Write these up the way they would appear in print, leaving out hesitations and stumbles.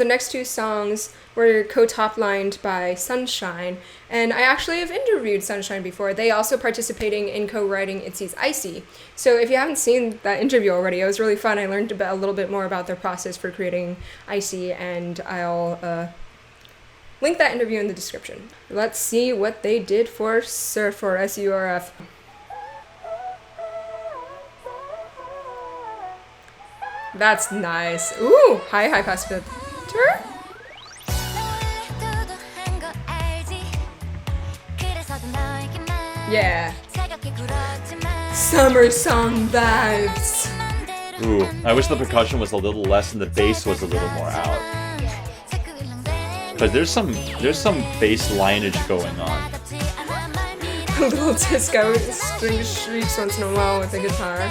next two songs were co-top-lined by Sunshine, and I actually have interviewed Sunshine before. They also participating in co-writing ITZY's ITZY. So if you haven't seen that interview already, it was really fun. I learned a little bit more about their process for creating ITZY, and I'll link that interview in the description. Let's see what they did for Surf or SURF. That's nice. Ooh, high pass filter. Yeah. Summer song vibes. Ooh, I wish the percussion was a little less and the bass was a little more out. But there's some bass lineage going on. A little disco string shrieks once in a while with the guitar.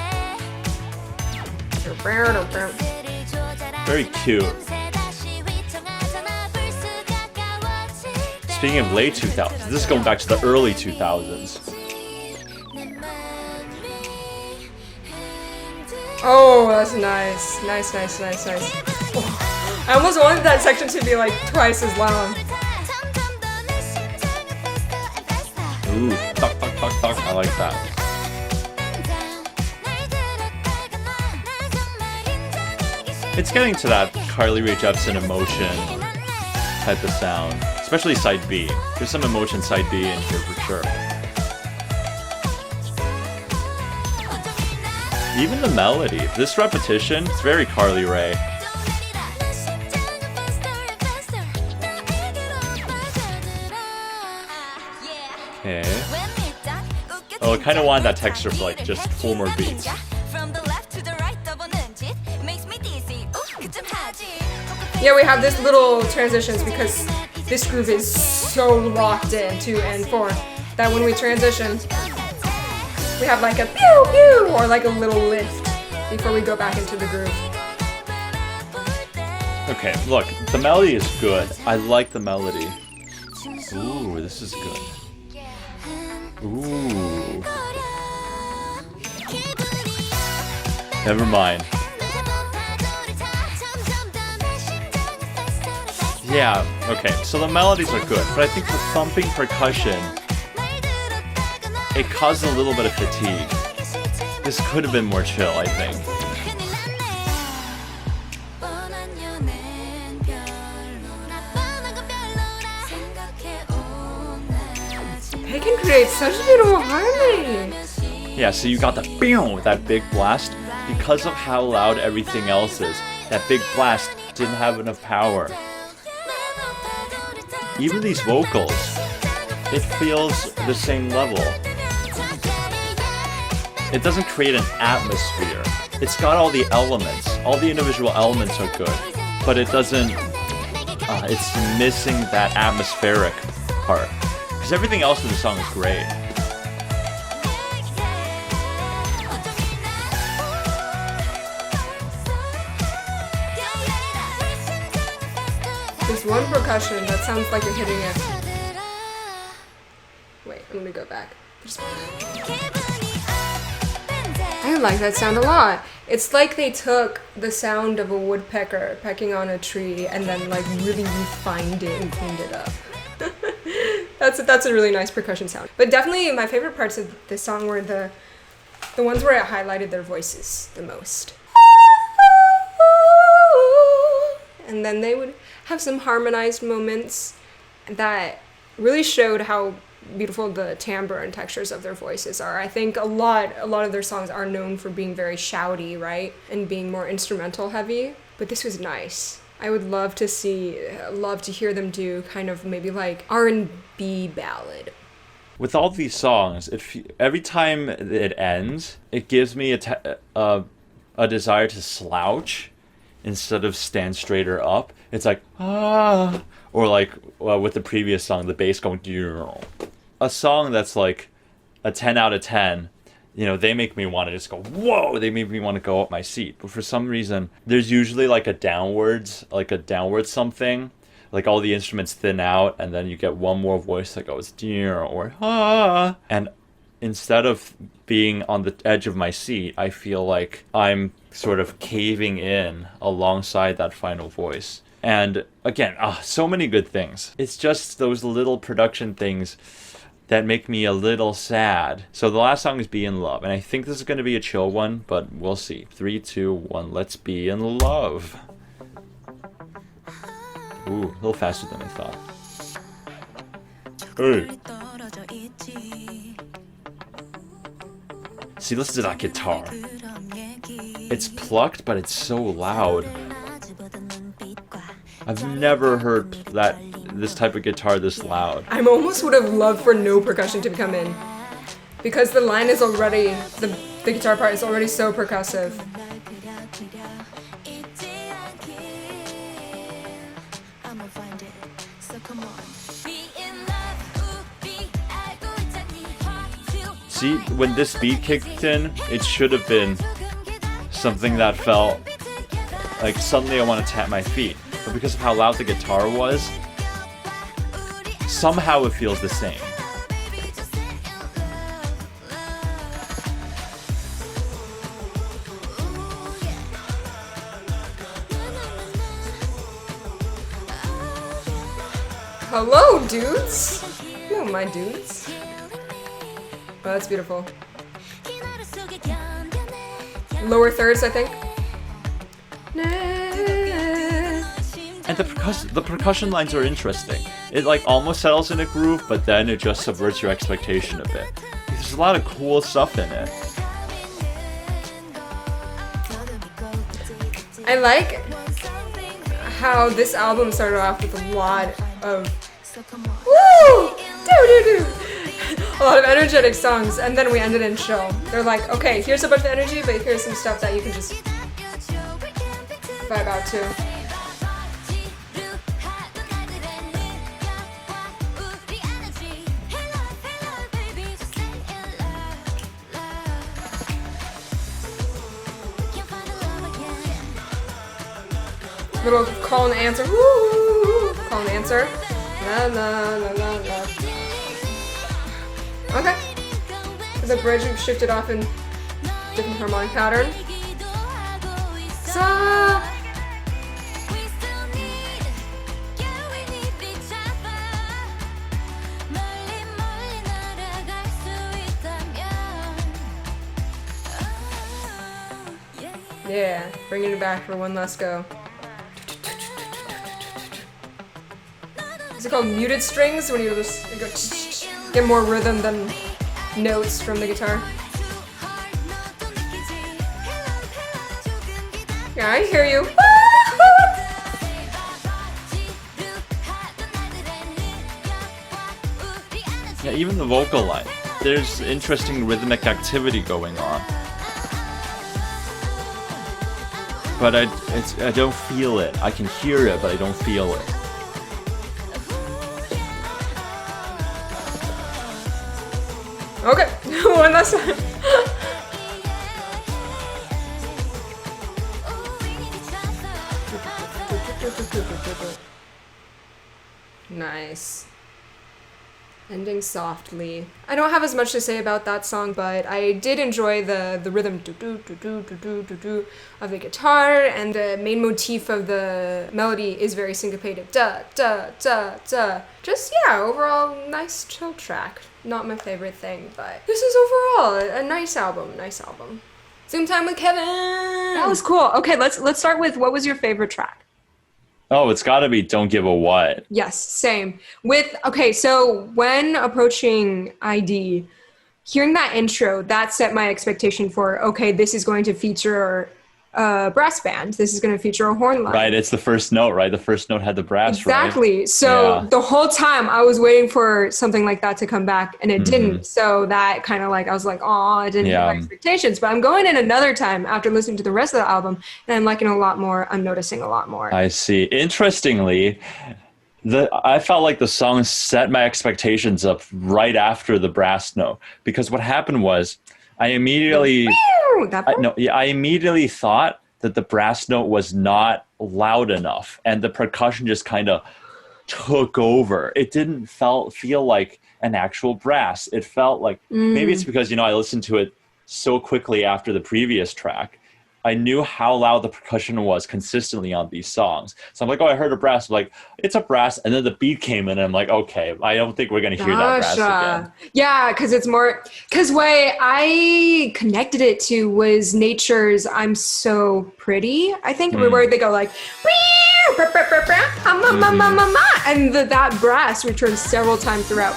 Very cute. Speaking of late 2000s, this is going back to the early 2000s. Oh, that's nice. Nice. Oh, I almost wanted that section to be like twice as long. Ooh, tuck. I like that. It's getting to that Carly Rae Jepsen emotion type of sound, especially side B. There's some emotion side B in here for sure. Even the melody, this repetition, it's very Carly Rae. Okay. Oh, I kind of wanted that texture for like just 4 more beats. Yeah, we have this little transitions because this groove is so locked in 2 and 4 that when we transition, we have like a pew pew or like a little lift before we go back into the groove. Okay, look, the melody is good. I like the melody. Ooh, this is good. Ooh. Never mind. Yeah, okay, so the melodies are good, but I think the thumping percussion, it caused a little bit of fatigue. This could have been more chill, I think. They can create such beautiful harmony. Yeah, so you got the boom, that big blast. Because of how loud everything else is, that big blast didn't have enough power. Even these vocals, it feels the same level. It doesn't create an atmosphere. It's got all the elements. All the individual elements are good, but it doesn't, it's missing that atmospheric part. Because everything else in the song is great. There's one percussion that sounds like you're hitting it. Wait, I'm gonna go back. I like that sound a lot. It's like they took the sound of a woodpecker pecking on a tree and then like really refined it and cleaned it up. That's a really nice percussion sound. But definitely my favorite parts of this song were the ones where it highlighted their voices the most. And then they would have some harmonized moments that really showed how beautiful the timbre and textures of their voices are. I think a lot of their songs are known for being very shouty, right? And being more instrumental heavy. But this was nice. I would love to hear them do kind of maybe like R&B ballad. With all these songs, every time it ends, it gives me a desire to slouch instead of stand straighter up. It's like, ah, or like with the previous song, the bass going, a song that's like a 10 out of 10, you know, they make me want to just go, whoa, they make me want to go up my seat. But for some reason, there's usually like a downward something, like all the instruments thin out, and then you get one more voice that goes, or ah, and instead of being on the edge of my seat, I feel like I'm sort of caving in alongside that final voice. And again, so many good things. It's just those little production things that make me a little sad. So the last song is Be in Love, and I think this is going to be a chill one, but we'll see. 3, 2, 1, let's be in love. Ooh, a little faster than I thought. Hey. See, listen to that guitar. It's plucked, but it's so loud. I've never heard this type of guitar this loud. I almost would have loved for no percussion to come in. Because the line is already, the guitar part is already so percussive. See, when this beat kicked in, it should have been something that felt like suddenly I want to tap my feet. But because of how loud the guitar was, somehow it feels the same. Hello, dudes! Hello, my dudes. Oh, that's beautiful. Lower thirds, I think. And the percussion lines are interesting. It like almost settles in a groove, but then it just subverts your expectation a bit. There's a lot of cool stuff in it. I like how this album started off with a lot of woo, do. A lot of energetic songs, and then we ended in chill. They're like, okay, here's a bunch of energy, but here's some stuff that you can just vibe out to. Little call and answer. Woo! Call and answer. La la la la la. Okay. The bridge shifted off in different harmonic pattern. So. Yeah, bringing it back for one last go. Is it called muted strings when you just go get more rhythm than notes from the guitar? Yeah, I hear you. Yeah, even the vocal line. There's interesting rhythmic activity going on. But I don't feel it. I can hear it, but I don't feel it. Okay, one last time. Nice. Ending softly. I don't have as much to say about that song, but I did enjoy the rhythm of the guitar, and the main motif of the melody is very syncopated. Da, da, da, da. Just, yeah, overall, nice chill track. Not my favorite thing, but this is overall a nice album. Nice album. Zoom time with Kevin! That was cool. Okay, let's start with, what was your favorite track? Oh, it's gotta be Don't Give a What. Yes, same. Okay, so when approaching ID, hearing that intro, that set my expectation for, okay, this is going to feature a brass band. This is going to feature a horn line. Right, it's the first note, right? The first note had the brass, exactly. Right? So the whole time I was waiting for something like that to come back, and it didn't. So that kind of like, I was like, oh, I didn't meet my expectations. But I'm going in another time after listening to the rest of the album, and I'm liking a lot more. I'm noticing a lot more. I see. Interestingly, I felt like the song set my expectations up right after the brass note, because what happened was I immediately thought that the brass note was not loud enough, and the percussion just kind of took over. It didn't feel like an actual brass. It felt like maybe it's because I listened to it so quickly after the previous track. I knew how loud the percussion was consistently on these songs. So I'm like, oh, I heard a brass. I'm like, it's a brass. And then the beat came in and I'm like, okay, I don't think we're going to hear that brass again. Yeah, because it's more, because what I connected it to was Nature's I'm So Pretty, I think, where they go like, and that brass returns several times throughout.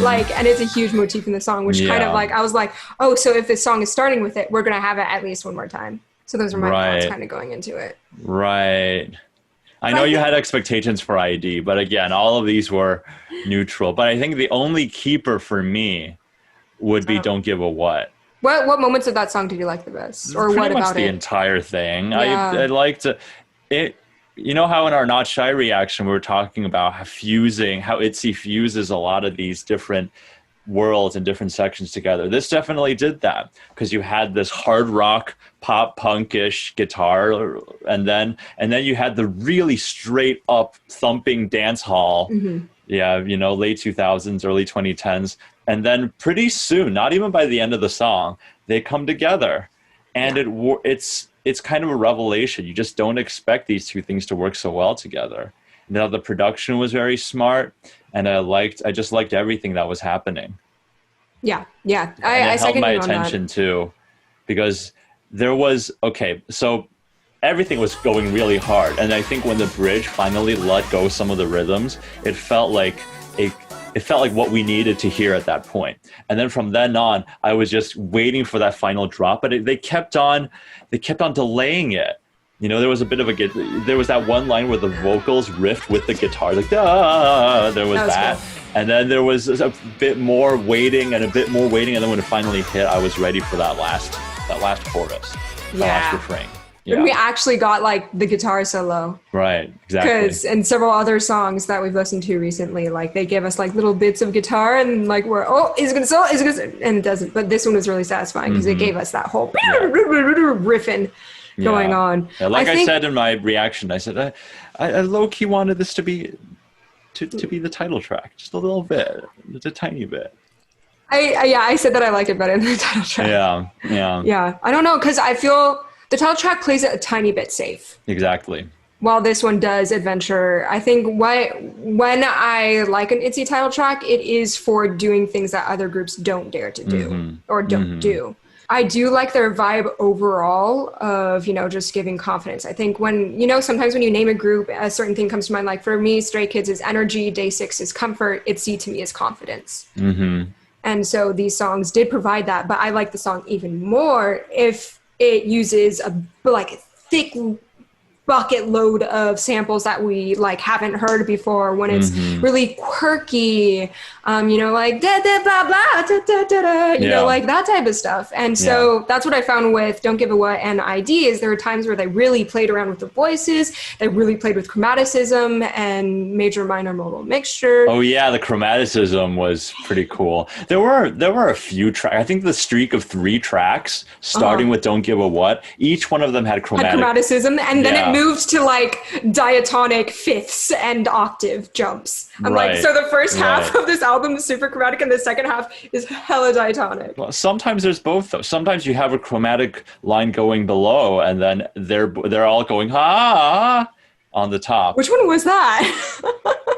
Like, and it's a huge motif in the song, which kind of like, I was like, oh, so if this song is starting with it, we're going to have it at least one more time. So those are my thoughts kind of going into it. Right. I know you had expectations for ID, but again, all of these were neutral. But I think the only keeper for me would be Don't Give a What. What moments of that song did you like the best? Or Pretty what much about the it? entire thing. Yeah. I liked it. You know how in our Not Shy reaction, we were talking about how ITZY fuses a lot of these different worlds and different sections together. This definitely did that because you had this hard rock, pop punkish guitar, and then you had the really straight up thumping dance hall. Yeah, you know, late 2000s, early 2010s. And then pretty soon, not even by the end of the song, they come together. And it's kind of a revelation. You just don't expect these two things to work so well together. Now the production was very smart, and I just liked everything that was happening. Yeah. I held my attention too, because there was so everything was going really hard, and I think when the bridge finally let go some of the rhythms, it felt like what we needed to hear at that point. And then from then on, I was just waiting for that final drop, but they kept on delaying it. You know, there was a bit of there was that one line where the vocals riffed with the guitar, like, da, there was that. Cool. And then there was a bit more waiting and a bit more waiting. And then when it finally hit, I was ready for that last chorus, last refrain. Yeah. And we actually got like the guitar solo. Right, exactly. Because in several other songs that we've listened to recently, like they give us like little bits of guitar and like is it gonna solo? Is it gonna? And it doesn't. But this one was really satisfying because it gave us that whole riffing going on. Yeah, like I said in my reaction, I said I low key wanted this to be the title track, just a little bit, just a tiny bit. I said that I like it better than the title track. Yeah. I don't know, because I feel the title track plays it a tiny bit safe. Exactly. While this one does adventure, I think when I like an ITZY title track, it is for doing things that other groups don't dare to do or don't do. I do like their vibe overall of, you know, just giving confidence. I think when, you know, sometimes when you name a group, a certain thing comes to mind. Like for me, Stray Kids is energy, Day 6 is comfort, ITZY to me is confidence. And so these songs did provide that, but I like the song even more if it uses a thick bucket load of samples that we like haven't heard before, when it's really quirky, you know, like da da blah blah da da da da, you know, like that type of stuff. And so that's what I found with Don't Give a What and ID is there were times where they really played around with the voices, they really played with chromaticism and major minor modal mixture. Oh yeah, the chromaticism was pretty cool. There were a few tracks. I think the streak of 3 tracks starting with Don't Give a What, each one of them had chromaticism, and then it moved to like diatonic fifths and octave jumps. I'm like, so the first half of this album is super chromatic and the second half is hella diatonic. Well, sometimes there's both though. Sometimes you have a chromatic line going below and then they're all going on the top. Which one was that?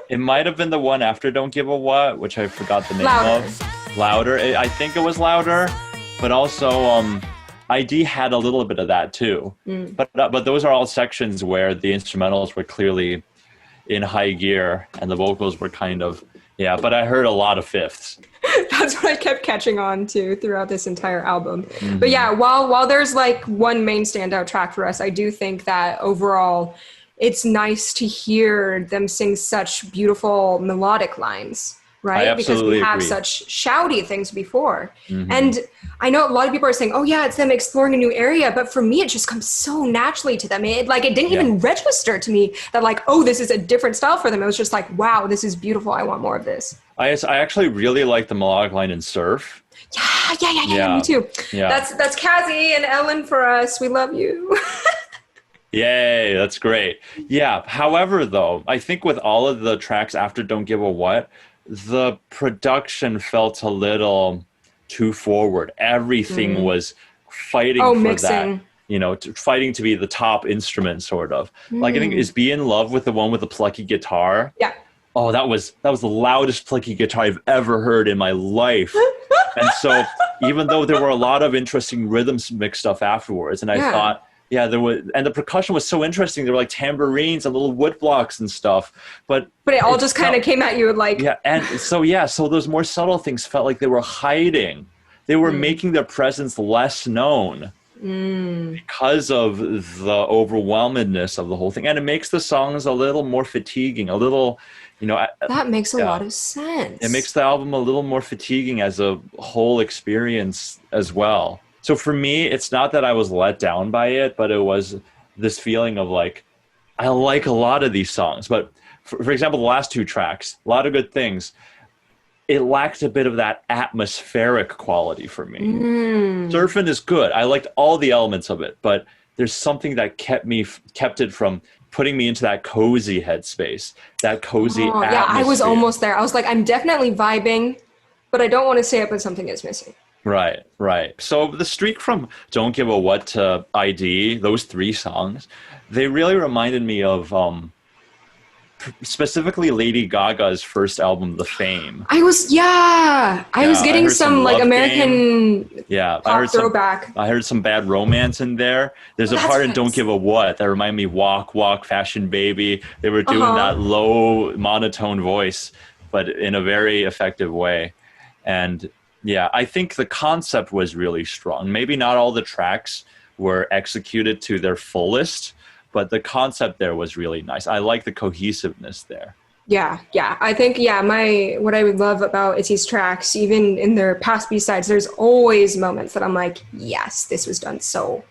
It might have been the one after Don't Give a What, which I forgot the name of. Louder. I think it was Louder, but also ID had a little bit of that too, but those are all sections where the instrumentals were clearly in high gear and the vocals were kind of but I heard a lot of fifths. That's what I kept catching on to throughout this entire album. But yeah, while there's like one main standout track for us, I do think that overall it's nice to hear them sing such beautiful melodic lines. Right? Because we have such shouty things before. And I know a lot of people are saying, oh yeah, it's them exploring a new area. But for me, it just comes so naturally to them. It didn't even register to me that like, oh, this is a different style for them. It was just like, wow, this is beautiful. I want more of this. I actually really like the melodic line in Surf. Yeah, me too. Yeah. That's Kazi and Ellen for us. We love you. Yay, that's great. Yeah. However, though, I think with all of the tracks after Don't Give a What, the production felt a little too forward. Everything was fighting Oh, for that, mixing. fighting to be the top instrument, sort of. Like I think Mm. is Be in Love with the one with the plucky guitar. Yeah. Oh, that was the loudest plucky guitar I've ever heard in my life. And so even though there were a lot of interesting rhythms mixed stuff afterwards, and I Yeah. thought, yeah, there was, and the percussion was so interesting. There were like tambourines and little wood blocks and stuff, but But it all it just kind of felt, came at you like, yeah, and so those more subtle things felt like they were hiding. They were making their presence less known because of the overwhelmedness of the whole thing, and it makes the songs a little more fatiguing, a little, that makes a yeah. lot of It sense. makes the album a little more fatiguing as a whole experience as well. So for me, it's not that I was let down by it, but it was this feeling of like, I like a lot of these songs, but for example, the last two tracks, a lot of good things. It lacked a bit of that atmospheric quality for me. Surfing is good. I liked all the elements of it, but there's something that kept it from putting me into that cozy headspace, that cozy Oh, yeah, I was atmosphere. almost there. I was like, I'm definitely vibing, but I don't want to say it, but something is missing. Right, right. So the streak from Don't Give a What to ID, those three songs, they really reminded me of specifically Lady Gaga's first album, The Fame. I was Yeah, I getting heard some some like Love Game. American Yeah, pop throwback. I heard some Bad Romance in there. There's Oh, a that's part in Don't right. Give a What that reminded me Walk, Walk, Fashion Baby. They were doing Uh-huh. that low monotone voice, but in a very effective way. And yeah, I think the concept was really strong. Maybe not all the tracks were executed to their fullest, but the concept there was really nice. I like the cohesiveness there. Yeah, yeah. I think my what I would love about Itzy's tracks, even in their past B sides, there's always moments that I'm like, yes, this was done so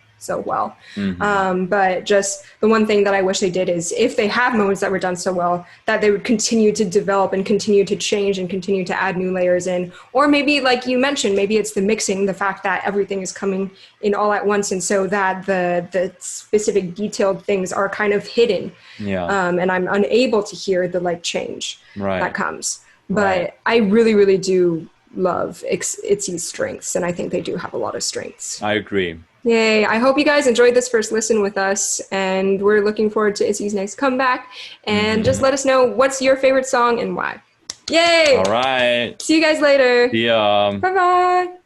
well. Hmm. But just the one thing that I wish they did is if they have moments that were done so well, that they would continue to develop and continue to change and continue to add new layers in. Or maybe, like you mentioned, maybe it's the mixing, the fact that everything is coming in all at once, and so that the specific detailed things are kind of hidden, Yeah, and I'm unable to hear the like change that right, comes. right. But I really, really do love Itzy's strengths, and I think they do have a lot of strengths. I agree. Yay. I hope you guys enjoyed this first listen with us, and we're looking forward to Itzy's next comeback. And just Hmm. let us know what's your favorite song and why. All Yay! right. See you guys later. See ya. Bye bye.